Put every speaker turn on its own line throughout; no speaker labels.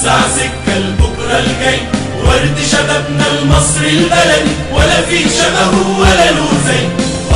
وسع سكة لبكرة الجاي، ورد شبابنا المصري البلدي ولا في شبهه ولا له زي.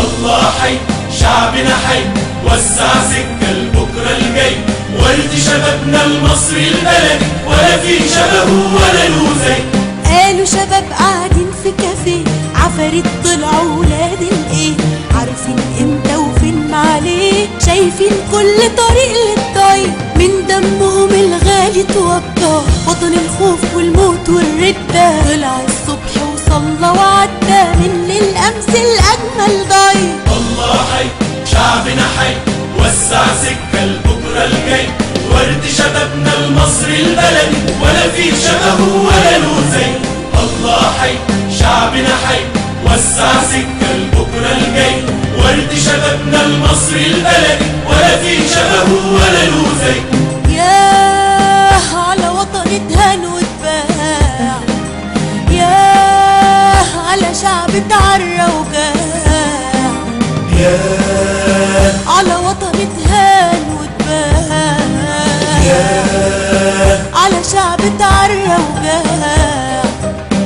الله حي شعبنا حي، وسع سكة لبكرة الجاي، ورد شبابنا المصري البلدي ولا في شبهه ولا له زي.
قالوا شباب قاعدين في كافيه، عفاريت طلعوا ولاد الايه، عارفين امتى وفين معليه، شايفين كل طريق للطريق، من دمهم الغالي توضى، وطن الخوف والموت والردة، طلع الصبح وصلى وعدى من الامس الاجمل ضايع.
الله حي شعبنا حي، وسع سكة لبكرة الجاي، ورد شبابنا المصري البلدي ولا في شبهه ولا له زي. الله حي شعبنا حي، وسع سكة لبكرة الجاي، ورد شبابنا المصري البلدي ولا في شبهه ولا له زي.
ياه على وطن اتهان واتباع، ياه على شعب اتعرى وجاع،
ياه
على وطن اتهان واتباع،
ياه
على شعب اتعرى وجاع،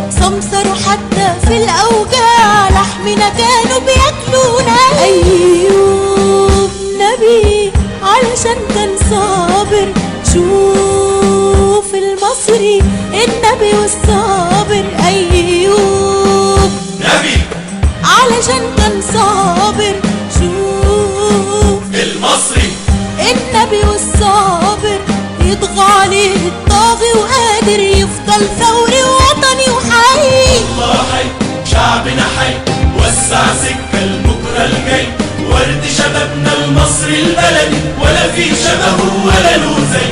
سمسروا حتى في الأوجاع، لحمنا كانوا بياكلونا. أيوب نبي علشان كان صابر، شوف المصري النبي والصابر. أيوب
نبي
علشان كان صابر، شوف
المصري
النبي والصابر، يطغى عليه الطاغي وقادر يفضل ثوري ووطني وحي.
الله حي شعبنا حي، وسع سكة لبكرة الجاي، ورد شبابنا المصري البلدي ولا في شبهه ولا له زي.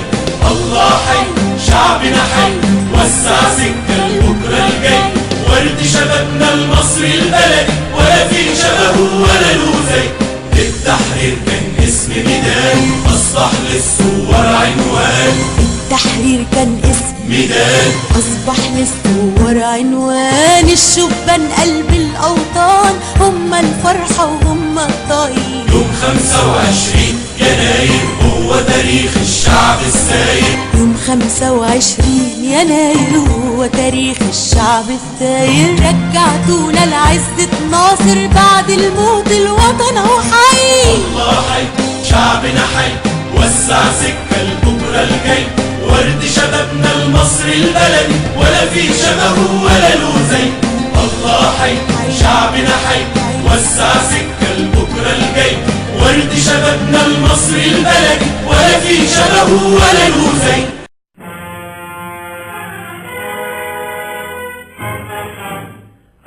الله حي شعبنا حي، وسع سكة لبكرة الجاي، ورد شبابنا المصري البلدي ولا في شبهه ولا له زي. التحرير كان اسم ميدان، أصبح للثوار عنوان.
التحرير كان اسم
ميدان،
أصبح للثوار عنوان، الشبان قلب الأوطان، هم الفرحة وهم الطاير.
يوم 25 يناير هو تاريخ الشعب الساير،
يوم 25 يناير هو تاريخ الشعب الثاير، رجعتونا لعزة ناصر بعد الموت الوطن اهو حي.
الله حي شعبنا حي، وسع سكة لبكرة الجاي، ورد شبابنا المصري البلدي ولا في شبهه ولا له زي. الله حي شعبنا حي، وسع سكة لبكرة الجاي، ورد شبابنا المصري البلدي ولا في شبهه ولا له زي.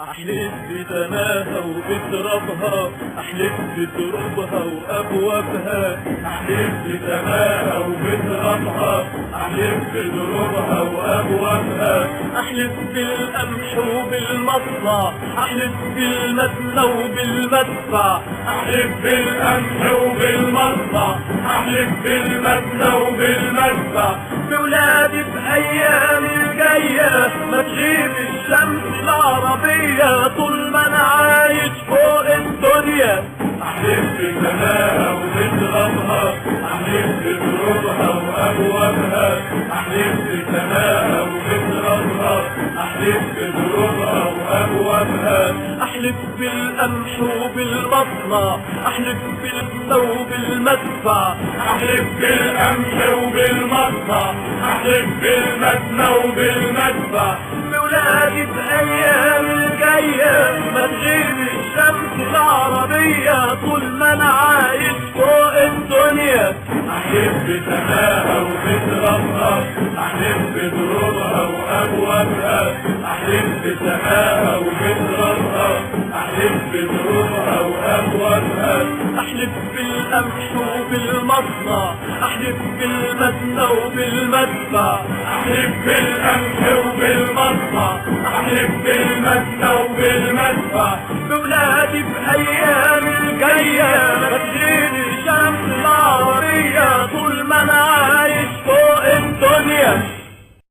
أحلف بسماها وبترابها، أحلف بدروبها وأبوابها، أحلف بسماها وبترابها، أحلف بدروبها وأبوابها، أحلف بالقمح وبالمصنع، أحلف بالمدنى وبالمدفع، أحلف بالقمح وبالمصنع، أحلف بالمدنى وبالمدفع، بولادي بأيام الجاية ما تغيب الشمس العربية طول ما أنا عايش فوق الدنيا. أحلف بسماها وبترابها، أحلف بدروبها وأبوابها، أحلف بسماها وبترابها، أحلف بدروبها وأبوابها، أحلف بالقمح وبالمصنع، أحلف بالمدنى وبالمدفع، أحلف بالقمح وبالمصنع، أحلف بالمدنى وبالمدفع، بولادي بأيام الجاية ما تغيب الشمس العربية طول ما أنا عايش فوق الدنيا. أحلف بسماها وبترابها، أحلف بدروبها وأبوابها، أحلف بسماها وبترابها، أحلف بدروبها وأبوابها، أحلف بالقمح وبالمصنع، أحلف بالمدنى وبالمدفع، أحلف بالقمح وبالمصنع، أحلف بالمدنى وبالمدفع، بولادي بأيام الجاية ما تغيب الشمس العربية طول ما أنا عايش فوق الدنيا.